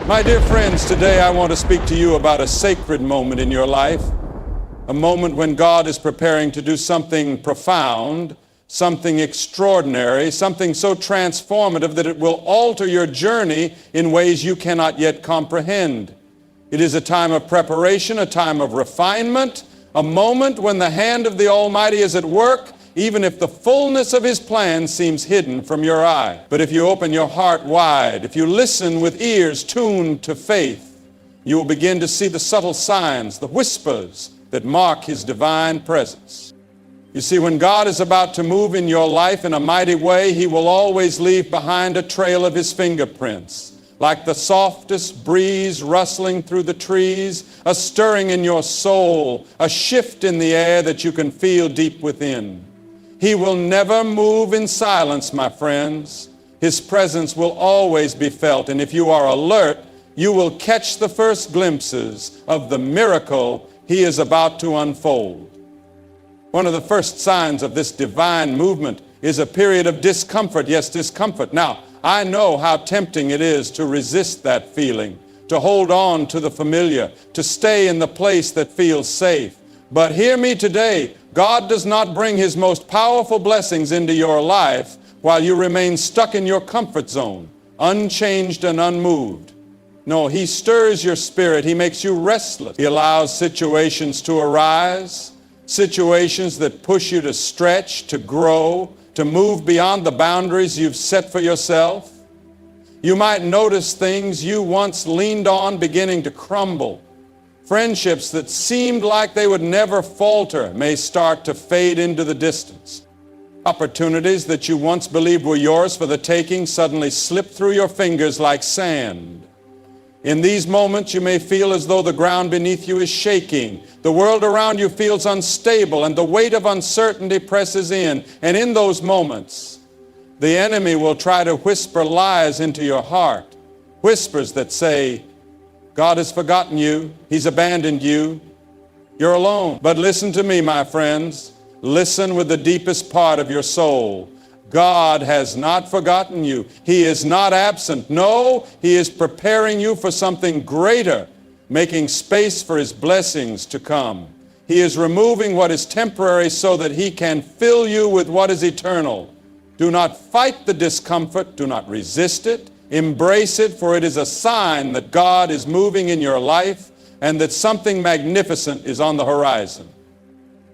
My dear friends, today I want to speak to you about a sacred moment in your life, a moment when God is preparing to do something profound, something extraordinary, something so transformative that it will alter your journey in ways you cannot yet comprehend. It is a time of preparation, a time of refinement, a moment when the hand of the Almighty is at work, even if the fullness of His plan seems hidden from your eye. But if you open your heart wide, if you listen with ears tuned to faith, you will begin to see the subtle signs, the whispers that mark His divine presence. You see, when God is about to move in your life in a mighty way, He will always leave behind a trail of His fingerprints, like the softest breeze rustling through the trees, a stirring in your soul, a shift in the air that you can feel deep within. He will never move in silence, my friends. His presence will always be felt, and if you are alert, you will catch the first glimpses of the miracle He is about to unfold. One of the first signs of this divine movement is a period of discomfort. Yes, discomfort. Now, I know how tempting it is to resist that feeling, to hold on to the familiar, to stay in the place that feels safe. But hear me today, God does not bring His most powerful blessings into your life while you remain stuck in your comfort zone, unchanged and unmoved. No, He stirs your spirit. He makes you restless. He allows situations to arise, situations that push you to stretch, to grow, to move beyond the boundaries you've set for yourself. You might notice things you once leaned on beginning to crumble. Friendships that seemed like they would never falter may start to fade into the distance. Opportunities that you once believed were yours for the taking suddenly slip through your fingers like sand. In these moments, you may feel as though the ground beneath you is shaking. The world around you feels unstable, and the weight of uncertainty presses in. And in those moments, the enemy will try to whisper lies into your heart, whispers that say, God has forgotten you. He's abandoned you. You're alone. But listen to me, my friends. Listen with the deepest part of your soul. God has not forgotten you. He is not absent. No, He is preparing you for something greater, making space for His blessings to come. He is removing what is temporary so that He can fill you with what is eternal. Do not fight the discomfort. Do not resist it. Embrace it, for it is a sign that God is moving in your life and that something magnificent is on the horizon.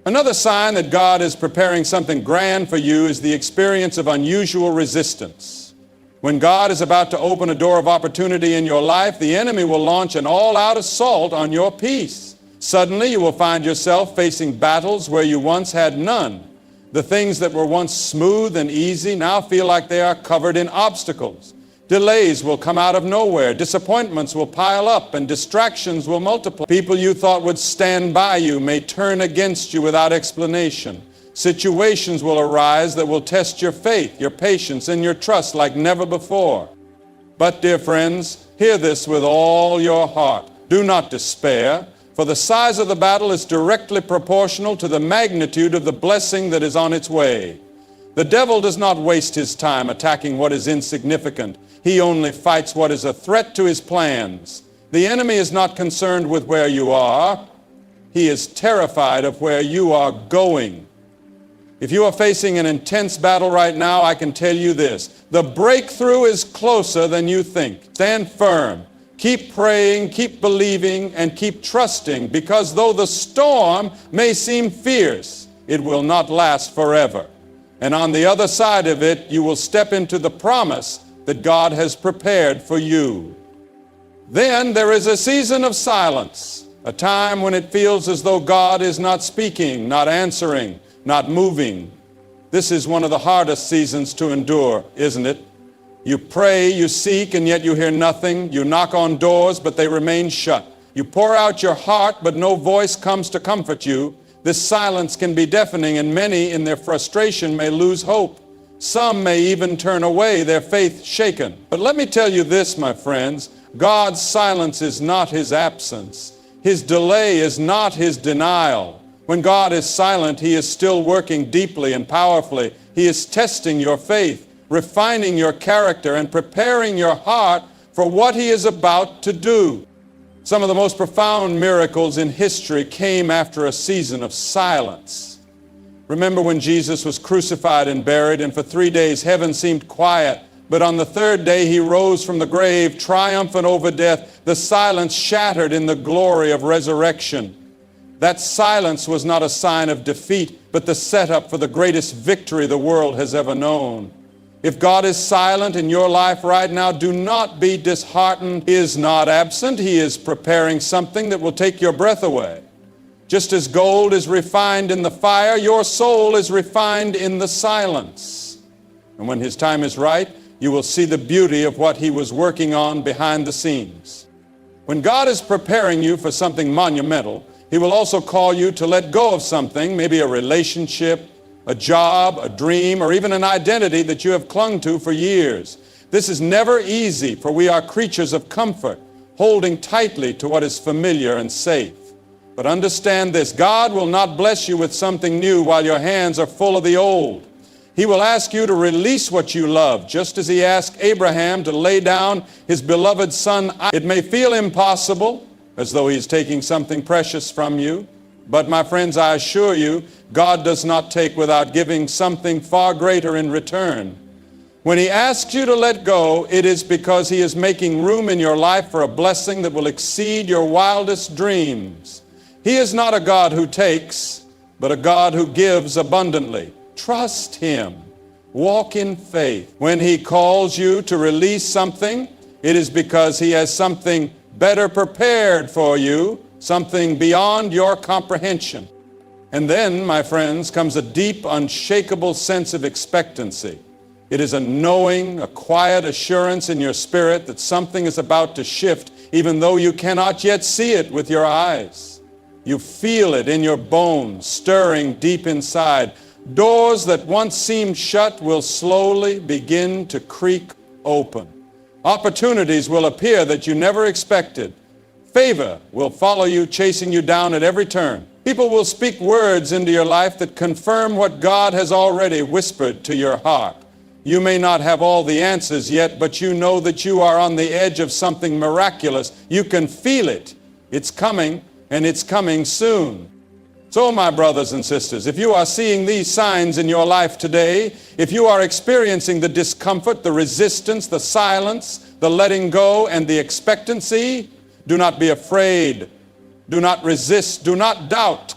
Another sign that God is preparing something grand for you is the experience of unusual resistance. When God is about to open a door of opportunity in your life, the enemy will launch an all-out assault on your peace. Suddenly, you will find yourself facing battles where you once had none. The things that were once smooth and easy now feel like they are covered in obstacles. Delays will come out of nowhere. Disappointments will pile up and distractions will multiply. People you thought would stand by you may turn against you without explanation. Situations will arise that will test your faith, your patience, and your trust like never before. But, dear friends, hear this with all your heart. Do not despair, for the size of the battle is directly proportional to the magnitude of the blessing that is on its way. The devil does not waste his time attacking what is insignificant. He only fights what is a threat to his plans. The enemy is not concerned with where you are. He is terrified of where you are going. If you are facing an intense battle right now, I can tell you this. The breakthrough is closer than you think. Stand firm. Keep praying, keep believing, and keep trusting, because though the storm may seem fierce, it will not last forever. And on the other side of it, you will step into the promise that God has prepared for you. Then there is a season of silence, a time when it feels as though God is not speaking, not answering, not moving. This is one of the hardest seasons to endure, isn't it? You pray, you seek, and yet you hear nothing. You knock on doors, but they remain shut. You pour out your heart, but no voice comes to comfort you. This silence can be deafening, and many in their frustration may lose hope. Some may even turn away, their faith shaken. But let me tell you this, my friends, God's silence is not His absence. His delay is not His denial. When God is silent, He is still working deeply and powerfully. He is testing your faith, refining your character, and preparing your heart for what he is about to do. Some of the most profound miracles in history came after a season of silence. Remember when Jesus was crucified and buried, and for 3 days heaven seemed quiet, but on the third day he rose from the grave, triumphant over death. The silence shattered in the glory of resurrection. That silence was not a sign of defeat, but the setup for the greatest victory the world has ever known. If God is silent in your life right now, do not be disheartened. He is not absent. He is preparing something that will take your breath away. Just as gold is refined in the fire, your soul is refined in the silence. And when his time is right, you will see the beauty of what he was working on behind the scenes. When God is preparing you for something monumental, he will also call you to let go of something, maybe a relationship, a job, a dream, or even an identity that you have clung to for years. This is never easy, for we are creatures of comfort, holding tightly to what is familiar and safe. But understand this, God will not bless you with something new while your hands are full of the old. He will ask you to release what you love, just as he asked Abraham to lay down his beloved son. It may feel impossible, as though he's taking something precious from you. But my friends, I assure you, God does not take without giving something far greater in return. When he asks you to let go, it is because he is making room in your life for a blessing that will exceed your wildest dreams. He is not a God who takes, but a God who gives abundantly. Trust him. Walk in faith. When he calls you to release something, it is because he has something better prepared for you, something beyond your comprehension. And then, my friends, comes a deep, unshakable sense of expectancy. It is a knowing, a quiet assurance in your spirit that something is about to shift, even though you cannot yet see it with your eyes. You feel it in your bones, stirring deep inside. Doors that once seemed shut will slowly begin to creak open. Opportunities will appear that you never expected. Favor will follow you, chasing you down at every turn. People will speak words into your life that confirm what God has already whispered to your heart. You may not have all the answers yet, but you know that you are on the edge of something miraculous. You can feel it. It's coming, and it's coming soon. So, my brothers and sisters, if you are seeing these signs in your life today, if you are experiencing the discomfort, the resistance, the silence, the letting go, and the expectancy, do not be afraid. Do not resist. Do not doubt.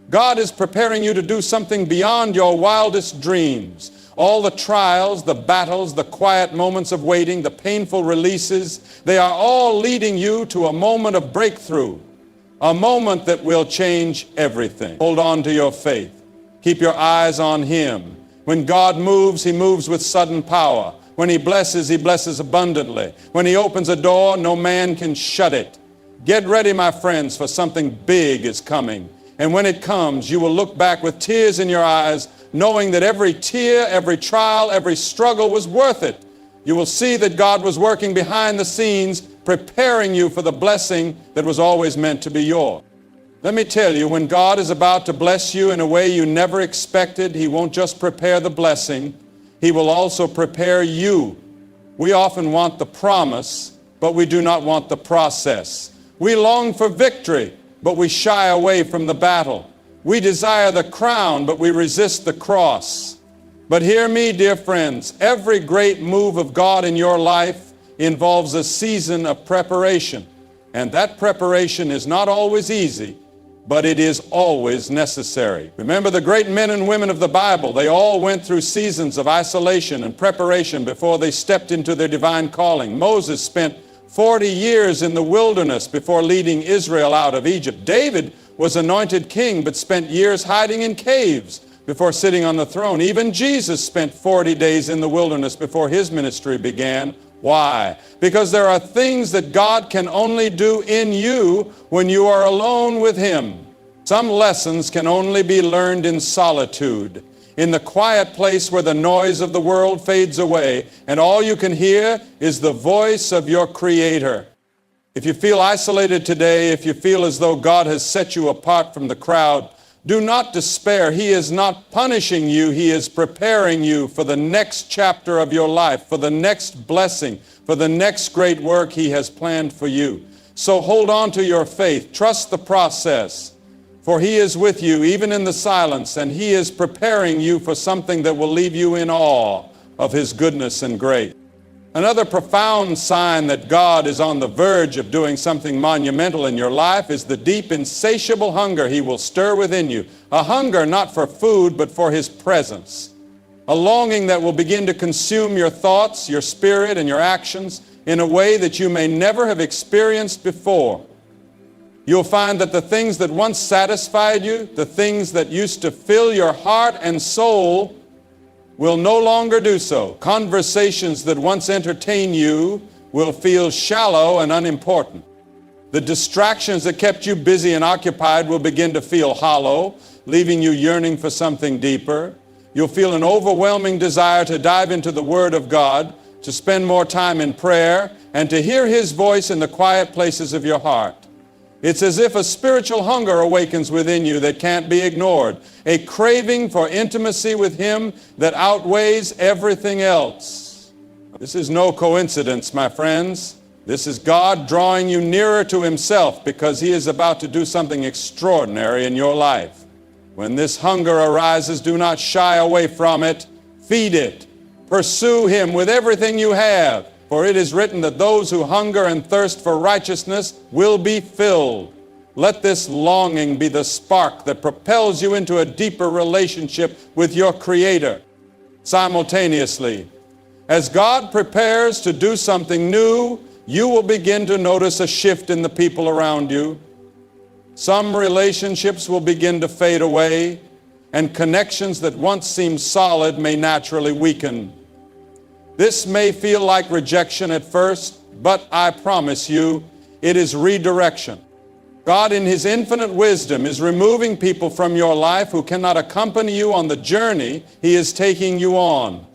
God is preparing you to do something beyond your wildest dreams. All the trials, the battles, the quiet moments of waiting, the painful releases, they are all leading you to a moment of breakthrough, a moment that will change everything. Hold on to your faith. Keep your eyes on him. When God moves, he moves with sudden power. When he blesses abundantly. When he opens a door, no man can shut it. Get ready, my friends, for something big is coming. And when it comes, you will look back with tears in your eyes, knowing that every tear, every trial, every struggle was worth it. You will see that God was working behind the scenes, preparing you for the blessing that was always meant to be yours. Let me tell you, when God is about to bless you in a way you never expected, he won't just prepare the blessing, he will also prepare you. We often want the promise, but we do not want the process. We long for victory, but we shy away from the battle. We desire the crown, but we resist the cross. But hear me, dear friends, every great move of God in your life involves a season of preparation. And that preparation is not always easy, but it is always necessary. Remember the great men and women of the Bible, they all went through seasons of isolation and preparation before they stepped into their divine calling. Moses spent 40 years in the wilderness before leading Israel out of Egypt. David was anointed king, but spent years hiding in caves before sitting on the throne. Even Jesus spent 40 days in the wilderness before his ministry began. Why? Because there are things that God can only do in you when you are alone with him. Some lessons can only be learned in solitude, in the quiet place where the noise of the world fades away, and all you can hear is the voice of your Creator. If you feel isolated today, if you feel as though God has set you apart from the crowd, Do not despair. He is not punishing you. He is preparing you for the next chapter of your life, for the next blessing, for the next great work He has planned for you. So hold on to your faith. Trust the process, for He is with you even in the silence, and He is preparing you for something that will leave you in awe of His goodness and grace. Another profound sign that God is on the verge of doing something monumental in your life is the deep, insatiable hunger He will stir within you. A hunger not for food, but for His presence. A longing that will begin to consume your thoughts, your spirit, and your actions in a way that you may never have experienced before. You'll find that the things that once satisfied you, the things that used to fill your heart and soul, will no longer do so. Conversations that once entertained you will feel shallow and unimportant. The distractions that kept you busy and occupied will begin to feel hollow, leaving you yearning for something deeper. You'll feel an overwhelming desire to dive into the Word of God, to spend more time in prayer, and to hear His voice in the quiet places of your heart. It's as if a spiritual hunger awakens within you that can't be ignored, a craving for intimacy with Him that outweighs everything else. This is no coincidence, my friends. This is God drawing you nearer to Himself because He is about to do something extraordinary in your life. When this hunger arises, do not shy away from it. Feed it. Pursue Him with everything you have. For it is written that those who hunger and thirst for righteousness will be filled. Let this longing be the spark that propels you into a deeper relationship with your Creator. Simultaneously, as God prepares to do something new, you will begin to notice a shift in the people around you. Some relationships will begin to fade away, and connections that once seemed solid may naturally weaken. This may feel like rejection at first, but I promise you, it is redirection. God, in His infinite wisdom, is removing people from your life who cannot accompany you on the journey He is taking you on.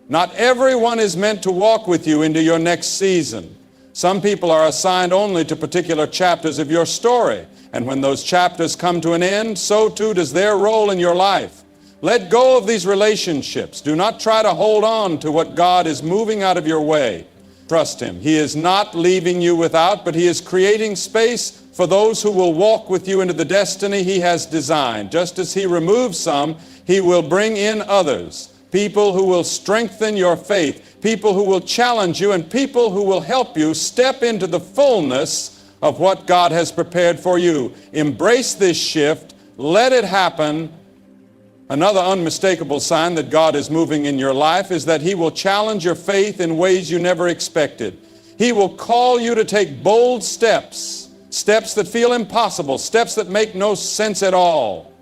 Not everyone is meant to walk with you into your next season. Some people are assigned only to particular chapters of your story, and when those chapters come to an end, so too does their role in your life. Let go of these relationships. Do not try to hold on to what God is moving out of your way. Trust Him. He is not leaving you without, but He is creating space for those who will walk with you into the destiny He has designed. Just as He removes some, He will bring in others. People who will strengthen your faith, people who will challenge you, and people who will help you step into the fullness of what God has prepared for you. Embrace this shift. Let it happen. Another unmistakable sign that God is moving in your life is that He will challenge your faith in ways you never expected. He will call you to take bold steps, steps that feel impossible, steps that make no sense at all.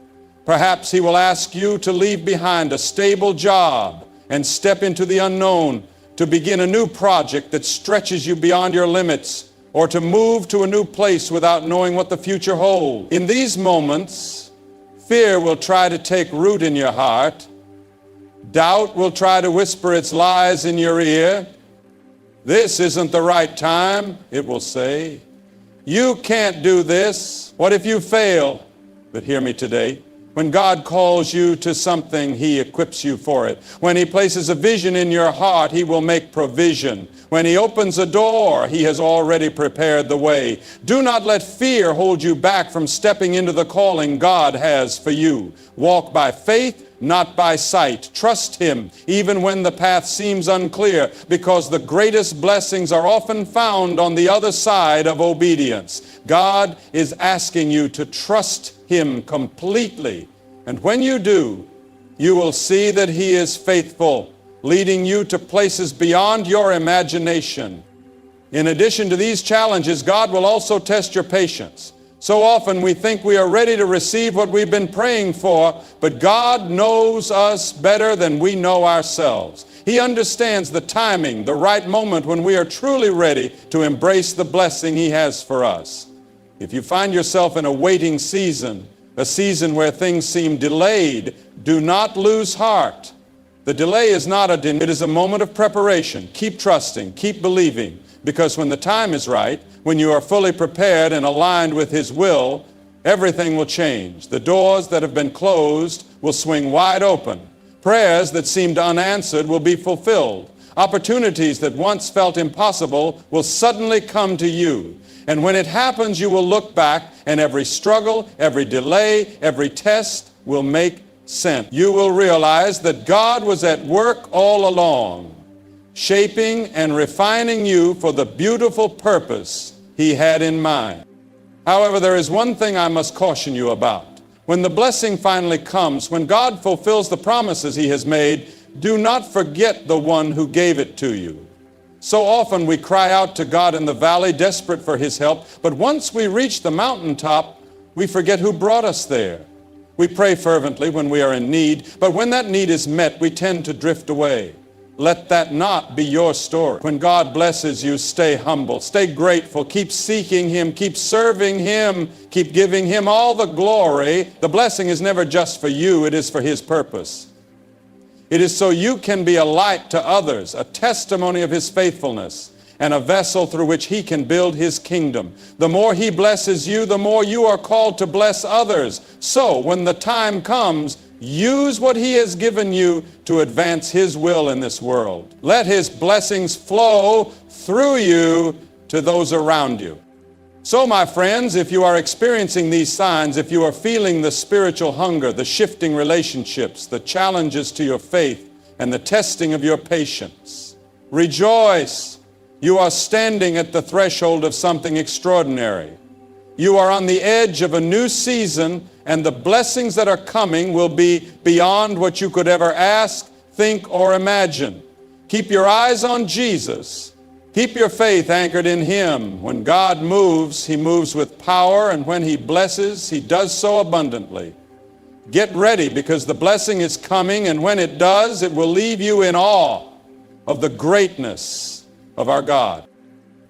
Perhaps He will ask you to leave behind a stable job and step into the unknown, to begin a new project that stretches you beyond your limits, or to move to a new place without knowing what the future holds. In these moments, fear will try to take root in your heart. Doubt will try to whisper its lies in your ear. This isn't the right time, it will say. You can't do this. What if you fail? But hear me today. When God calls you to something, He equips you for it. When He places a vision in your heart, He will make provision. When He opens a door, He has already prepared the way. Do not let fear hold you back from stepping into the calling God has for you. Walk by faith, not by sight. Trust Him, even when the path seems unclear, because the greatest blessings are often found on the other side of obedience. God is asking you to trust Him completely. And when you do, you will see that He is faithful, leading you to places beyond your imagination. In addition to these challenges, God will also test your patience. So often we think we are ready to receive what we've been praying for, but God knows us better than we know ourselves. He understands the timing, the right moment when we are truly ready to embrace the blessing He has for us. If you find yourself in a waiting season, a season where things seem delayed, do not lose heart. The delay is not it is a moment of preparation. Keep trusting, keep believing, because when the time is right, when you are fully prepared and aligned with His will, Everything will change. The doors that have been closed will swing wide open. Prayers that seemed unanswered will be fulfilled. Opportunities that once felt impossible will suddenly come to you. And when it happens, you will look back, and every struggle, every delay, every test will make sense. You will realize that God was at work all along, shaping and refining you for the beautiful purpose He had in mind. However, there is one thing I must caution you about. When the blessing finally comes, when God fulfills the promises He has made, do not forget the one who gave it to you. So often we cry out to God in the valley, desperate for His help, but once we reach the mountaintop, we forget who brought us there. We pray fervently when we are in need, but when that need is met, we tend to drift away. Let that not be your story. When God blesses you, stay humble, stay grateful, keep seeking Him, keep serving Him, keep giving Him all the glory. The blessing is never just for you, it is for His purpose. It is so you can be a light to others, a testimony of His faithfulness, and a vessel through which He can build His kingdom. The more He blesses you, the more you are called to bless others. So when the time comes, use what He has given you to advance His will in this world. Let His blessings flow through you to those around you. So, my friends, if you are experiencing these signs, if you are feeling the spiritual hunger, the shifting relationships, the challenges to your faith, and the testing of your patience, rejoice. You are standing at the threshold of something extraordinary. You are on the edge of a new season, and the blessings that are coming will be beyond what you could ever ask, think, or imagine. Keep your eyes on Jesus. Keep your faith anchored in Him. When God moves, He moves with power, and when He blesses, He does so abundantly. Get ready, because the blessing is coming, and when it does, it will leave you in awe of the greatness of our God.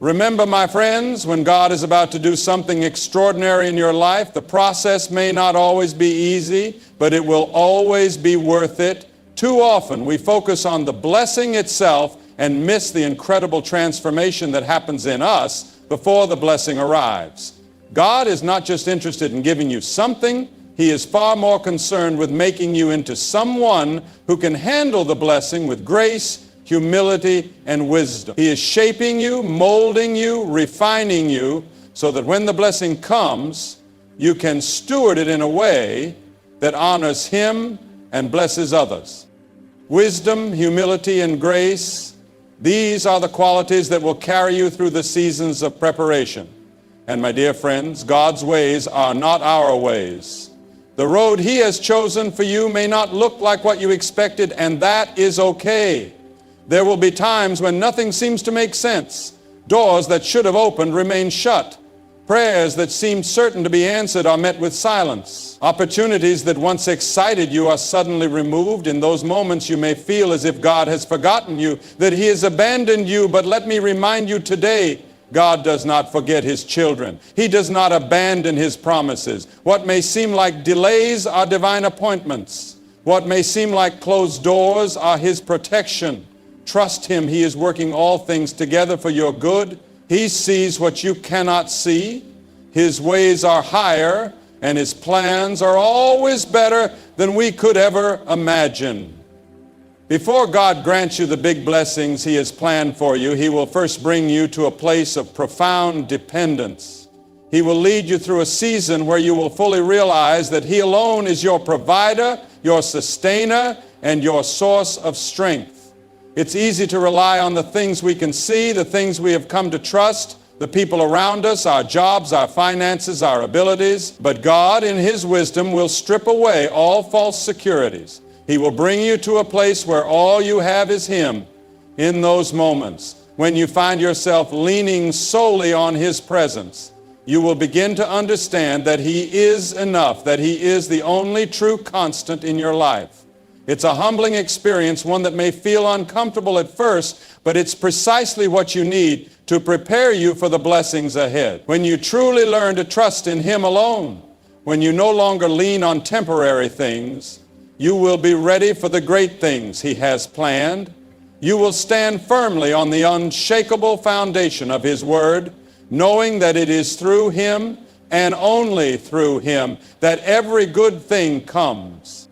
Remember, my friends, when God is about to do something extraordinary in your life, the process may not always be easy, but it will always be worth it. Too often we focus on the blessing itself and miss the incredible transformation that happens in us before the blessing arrives. God is not just interested in giving you something, He is far more concerned with making you into someone who can handle the blessing with grace, humility, and wisdom. He is shaping you, molding you, refining you, so that when the blessing comes, you can steward it in a way that honors Him and blesses others. Wisdom, humility, and grace, these are the qualities that will carry you through the seasons of preparation. And my dear friends, God's ways are not our ways. The road He has chosen for you may not look like what you expected, and that is okay. There will be times when nothing seems to make sense. Doors that should have opened remain shut. Prayers that seemed certain to be answered are met with silence. Opportunities that once excited you are suddenly removed. In those moments you may feel as if God has forgotten you, that He has abandoned you. But let me remind you today, God does not forget His children. He does not abandon His promises. What may seem like delays are divine appointments. What may seem like closed doors are His protection. Trust Him. He is working all things together for your good. He sees what you cannot see. His ways are higher, and His plans are always better than we could ever imagine. Before God grants you the big blessings He has planned for you, He will first bring you to a place of profound dependence. He will lead you through a season where you will fully realize that He alone is your provider, your sustainer, and your source of strength. It's easy to rely on the things we can see, the things we have come to trust, the people around us, our jobs, our finances, our abilities. But God, in His wisdom, will strip away all false securities. He will bring you to a place where all you have is Him. In those moments, when you find yourself leaning solely on His presence, you will begin to understand that He is enough, that He is the only true constant in your life. It's a humbling experience, one that may feel uncomfortable at first, but it's precisely what you need to prepare you for the blessings ahead. When you truly learn to trust in Him alone, when you no longer lean on temporary things, you will be ready for the great things He has planned. You will stand firmly on the unshakable foundation of His Word, knowing that it is through Him and only through him that every good thing comes.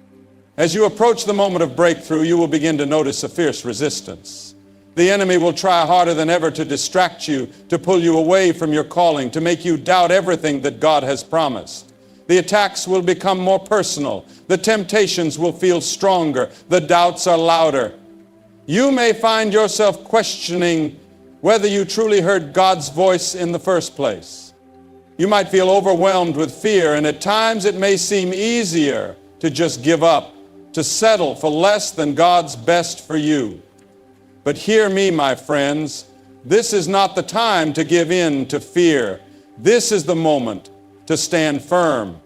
As you approach the moment of breakthrough, you will begin to notice a fierce resistance. The enemy will try harder than ever to distract you, to pull you away from your calling, to make you doubt everything that God has promised. The attacks will become more personal. The temptations will feel stronger. The doubts are louder. You may find yourself questioning whether you truly heard God's voice in the first place. You might feel overwhelmed with fear, and at times it may seem easier to just give up, to settle for less than God's best for you. But hear me, my friends, this is not the time to give in to fear. This is the moment to stand firm.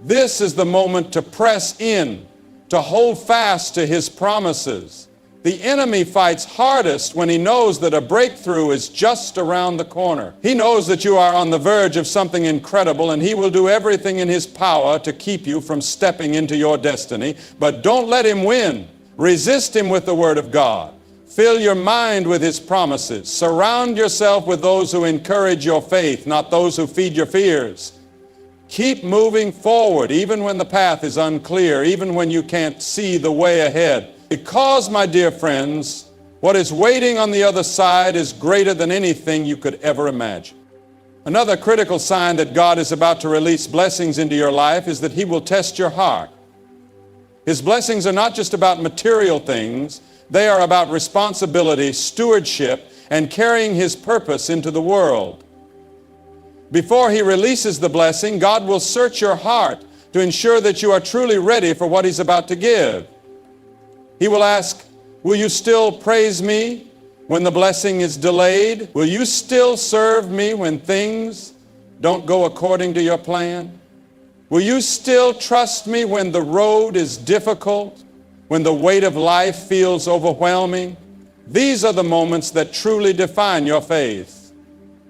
This is the moment to press in, to hold fast to his promises. The enemy fights hardest when he knows that a breakthrough is just around the corner. He knows that you are on the verge of something incredible, and he will do everything in his power to keep you from stepping into your destiny. But don't let him win. Resist him with the Word of God. Fill your mind with his promises. Surround yourself with those who encourage your faith, not those who feed your fears. Keep moving forward, even when the path is unclear, even when you can't see the way ahead. Because, my dear friends, what is waiting on the other side is greater than anything you could ever imagine. Another critical sign that God is about to release blessings into your life is that he will test your heart. His blessings are not just about material things. They are about responsibility, stewardship, and carrying his purpose into the world. Before he releases the blessing, God will search your heart to ensure that you are truly ready for what he's about to give. He will ask, will you still praise me when the blessing is delayed? Will you still serve me when things don't go according to your plan? Will you still trust me when the road is difficult? When the weight of life feels overwhelming? These are the moments that truly define your faith.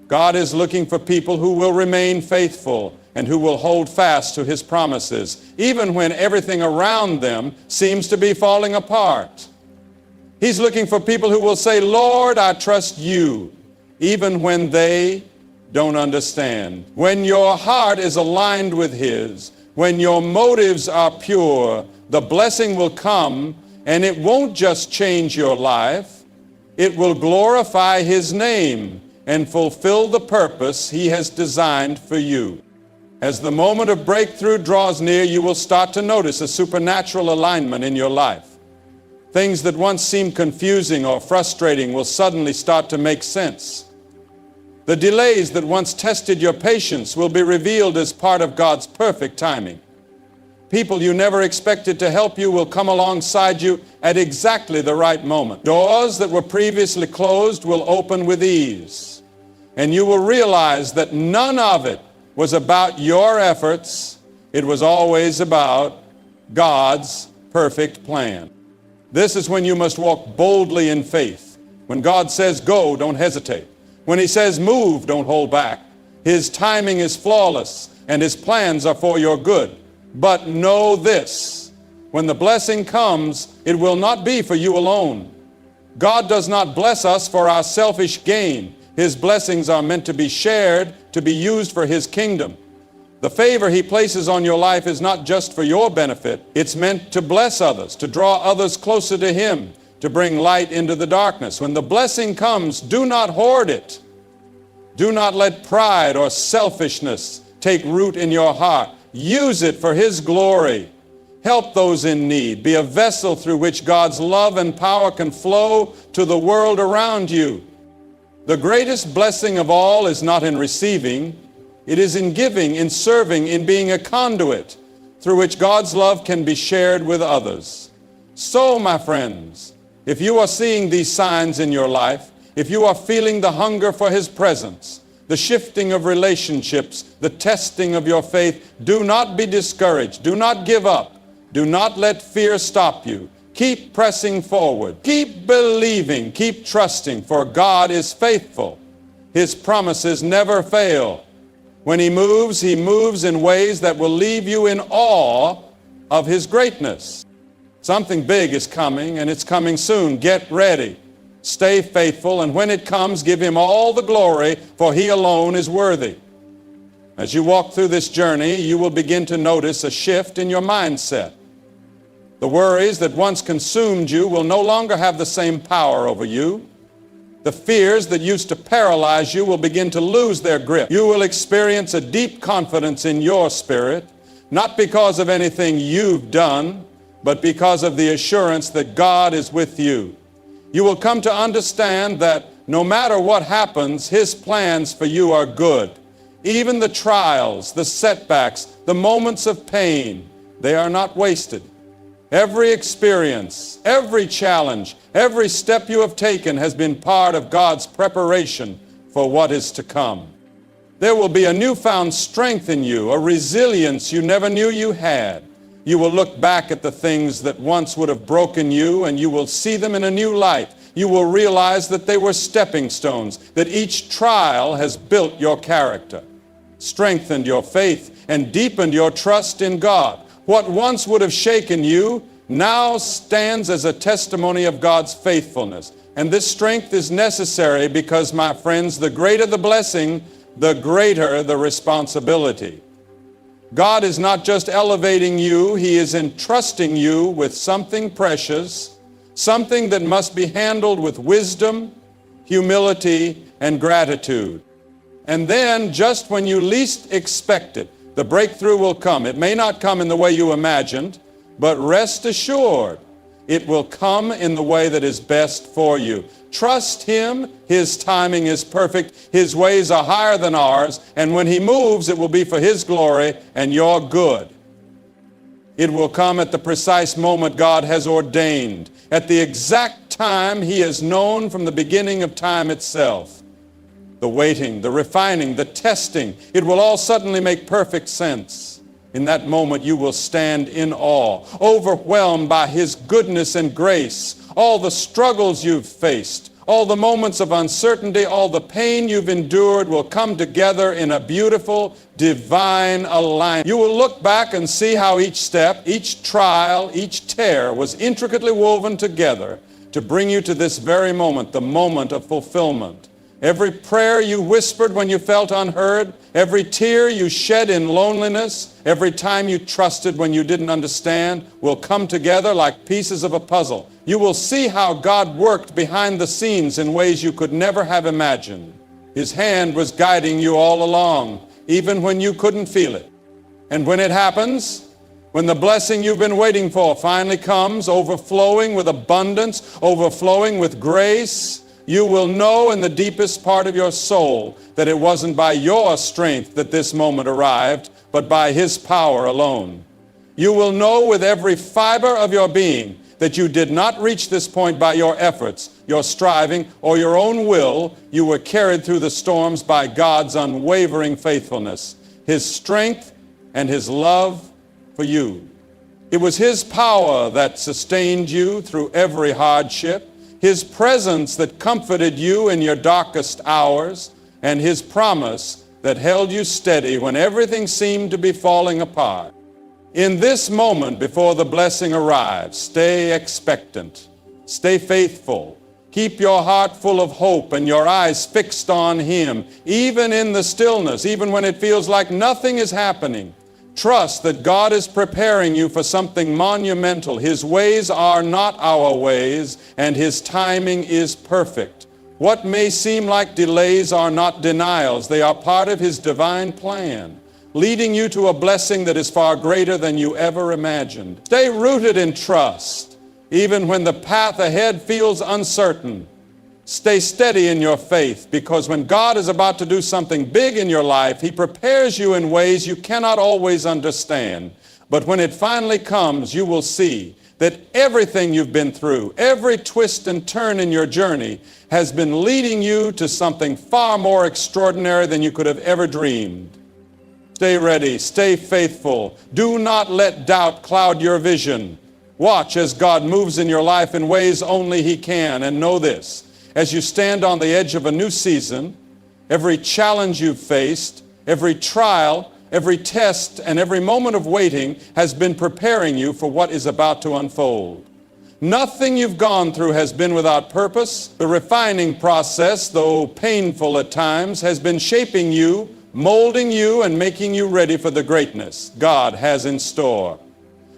God is looking for people who will remain faithful and who will hold fast to his promises, even when everything around them seems to be falling apart. He's looking for people who will say, Lord, I trust you, even when they don't understand. When your heart is aligned with his, when your motives are pure, the blessing will come, and it won't just change your life. It will glorify his name and fulfill the purpose he has designed for you. As the moment of breakthrough draws near, you will start to notice a supernatural alignment in your life. Things that once seemed confusing or frustrating will suddenly start to make sense. The delays that once tested your patience will be revealed as part of God's perfect timing. People you never expected to help you will come alongside you at exactly the right moment. Doors that were previously closed will open with ease. And you will realize that none of it was about your efforts. It was always about God's perfect plan. This is when you must walk boldly in faith. When God says go, don't hesitate. When he says move, don't hold back. His timing is flawless, and his plans are for your good. But know this, when the blessing comes, it will not be for you alone. God does not bless us for our selfish gain. His blessings are meant to be shared, to be used for his kingdom. The favor he places on your life is not just for your benefit. It's meant to bless others, to draw others closer to him, to bring light into the darkness. When the blessing comes, do not hoard it. Do not let pride or selfishness take root in your heart. Use it for his glory. Help those in need. Be a vessel through which God's love and power can flow to the world around you. The greatest blessing of all is not in receiving. It is in giving, in serving, in being a conduit through which God's love can be shared with others. So, my friends, if you are seeing these signs in your life, if you are feeling the hunger for his presence, the shifting of relationships, the testing of your faith, do not be discouraged. Do not give up. Do not let fear stop you. Keep pressing forward. Keep believing. Keep trusting, for God is faithful. His promises never fail. When he moves in ways that will leave you in awe of his greatness. Something big is coming, and it's coming soon. Get ready. Stay faithful, and when it comes, give him all the glory, for he alone is worthy. As you walk through this journey, you will begin to notice a shift in your mindset. The worries that once consumed you will no longer have the same power over you. The fears that used to paralyze you will begin to lose their grip. You will experience a deep confidence in your spirit, not because of anything you've done, but because of the assurance that God is with you. You will come to understand that no matter what happens, His plans for you are good. Even the trials, the setbacks, the moments of pain, they are not wasted. Every experience, every challenge, every step you have taken has been part of God's preparation for what is to come. There will be a newfound strength in you, a resilience you never knew you had. You will look back at the things that once would have broken you, and you will see them in a new light. You will realize that they were stepping stones, that each trial has built your character, strengthened your faith, and deepened your trust in God. What once would have shaken you now stands as a testimony of God's faithfulness. And this strength is necessary because, my friends, the greater the blessing, the greater the responsibility. God is not just elevating you, He is entrusting you with something precious, something that must be handled with wisdom, humility, and gratitude. And then, just when you least expect it, the breakthrough will come. It may not come in the way you imagined, but rest assured, it will come in the way that is best for you. Trust Him. His timing is perfect. His ways are higher than ours. And when He moves, it will be for His glory and your good. It will come at the precise moment God has ordained, at the exact time He has known from the beginning of time itself. The waiting, the refining, the testing, it will all suddenly make perfect sense. In that moment, you will stand in awe, overwhelmed by His goodness and grace. All the struggles you've faced, all the moments of uncertainty, all the pain you've endured will come together in a beautiful, divine alignment. You will look back and see how each step, each trial, each tear was intricately woven together to bring you to this very moment, the moment of fulfillment. Every prayer you whispered when you felt unheard, every tear you shed in loneliness, every time you trusted when you didn't understand will come together like pieces of a puzzle. You will see how God worked behind the scenes in ways you could never have imagined. His hand was guiding you all along, even when you couldn't feel it. And when it happens, when the blessing you've been waiting for finally comes, overflowing with abundance, overflowing with grace, you will know in the deepest part of your soul that it wasn't by your strength that this moment arrived, but by His power alone. You will know with every fiber of your being that you did not reach this point by your efforts, your striving, or your own will. You were carried through the storms by God's unwavering faithfulness, His strength, and His love for you. It was His power that sustained you through every hardship, His presence that comforted you in your darkest hours, and His promise that held you steady when everything seemed to be falling apart. In this moment before the blessing arrives, stay expectant, stay faithful, keep your heart full of hope and your eyes fixed on Him, even in the stillness, even when it feels like nothing is happening. Trust that God is preparing you for something monumental. His ways are not our ways, and His timing is perfect. What may seem like delays are not denials. They are part of His divine plan, leading you to a blessing that is far greater than you ever imagined. Stay rooted in trust, even when the path ahead feels uncertain. Stay steady in your faith, because when God is about to do something big in your life, He prepares you in ways you cannot always understand. But when it finally comes, you will see that everything you've been through, every twist and turn in your journey, has been leading you to something far more extraordinary than you could have ever dreamed. Stay ready, stay faithful. Do not let doubt cloud your vision. Watch as God moves in your life in ways only He can, and know this: as you stand on the edge of a new season, every challenge you've faced, every trial, every test, and every moment of waiting has been preparing you for what is about to unfold. Nothing you've gone through has been without purpose. The refining process, though painful at times, has been shaping you molding you and making you ready for the greatness God has in store.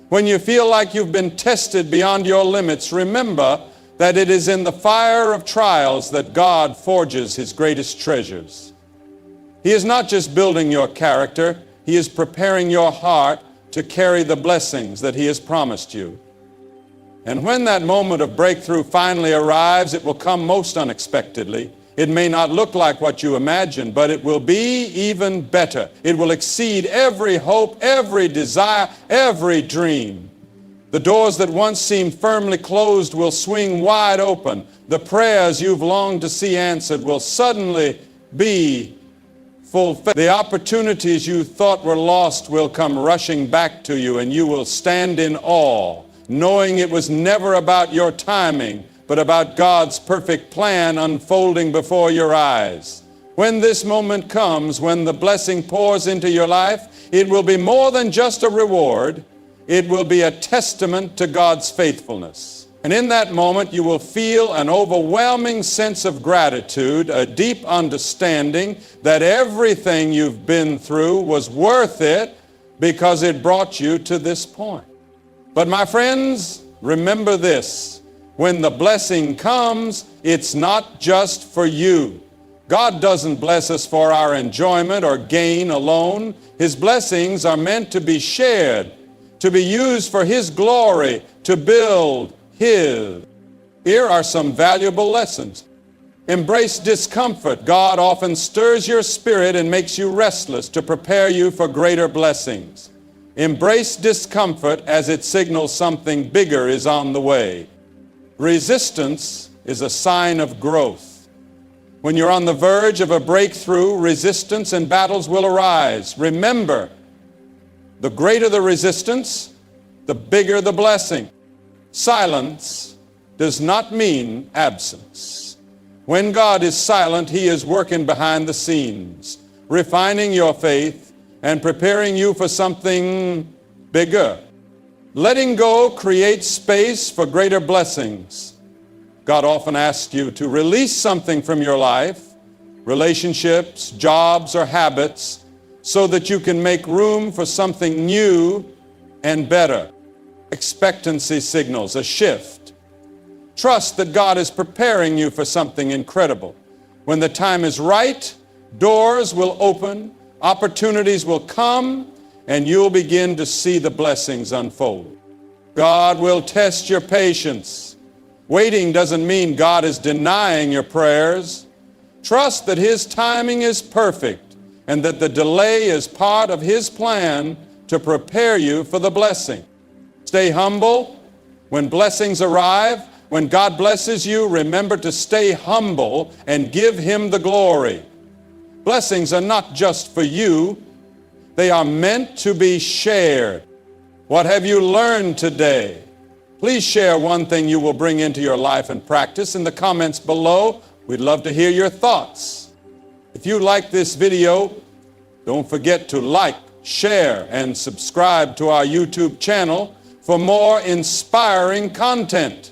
When you feel like you've been tested beyond your limits, remember that it is in the fire of trials that God forges his greatest treasures. He is not just building your character, he is preparing your heart to carry the blessings that he has promised you. And when that moment of breakthrough finally arrives, it will come most unexpectedly. It may not look like what you imagined, but it will be even better. It will exceed every hope, every desire, every dream. The doors that once seemed firmly closed will swing wide open. The prayers you've longed to see answered will suddenly be fulfilled. The opportunities you thought were lost will come rushing back to you, and you will stand in awe, knowing it was never about your timing, but about God's perfect plan unfolding before your eyes. When this moment comes, when the blessing pours into your life, it will be more than just a reward. It will be a testament to God's faithfulness. And in that moment, you will feel an overwhelming sense of gratitude, a deep understanding that everything you've been through was worth it because it brought you to this point. But my friends, remember this. When the blessing comes, it's not just for you. God doesn't bless us for our enjoyment or gain alone. His blessings are meant to be shared, to be used for his glory, to build his. Here are some valuable lessons. Embrace discomfort. God often stirs your spirit and makes you restless to prepare you for greater blessings. Embrace discomfort as it signals something bigger is on the way. Resistance is a sign of growth. When you're on the verge of a breakthrough, resistance and battles will arise. Remember, the greater the resistance, the bigger the blessing. Silence does not mean absence. When God is silent, he is working behind the scenes, refining your faith and preparing you for something bigger. Letting go creates space for greater blessings. God often asks you to release something from your life, relationships, jobs, or habits, so that you can make room for something new and better. Expectancy signals a shift. Trust that God is preparing you for something incredible. When the time is right, doors will open, opportunities will come, and you'll begin to see the blessings unfold. God will test your patience. Waiting doesn't mean God is denying your prayers. Trust that his timing is perfect and that the delay is part of his plan to prepare you for the blessing. Stay humble. When blessings arrive, when God blesses you, remember to stay humble and give him the glory. Blessings are not just for you. They are meant to be shared. What have you learned today? Please share one thing you will bring into your life and practice in the comments below. We'd love to hear your thoughts. If you like this video, don't forget to like, share, and subscribe to our YouTube channel for more inspiring content.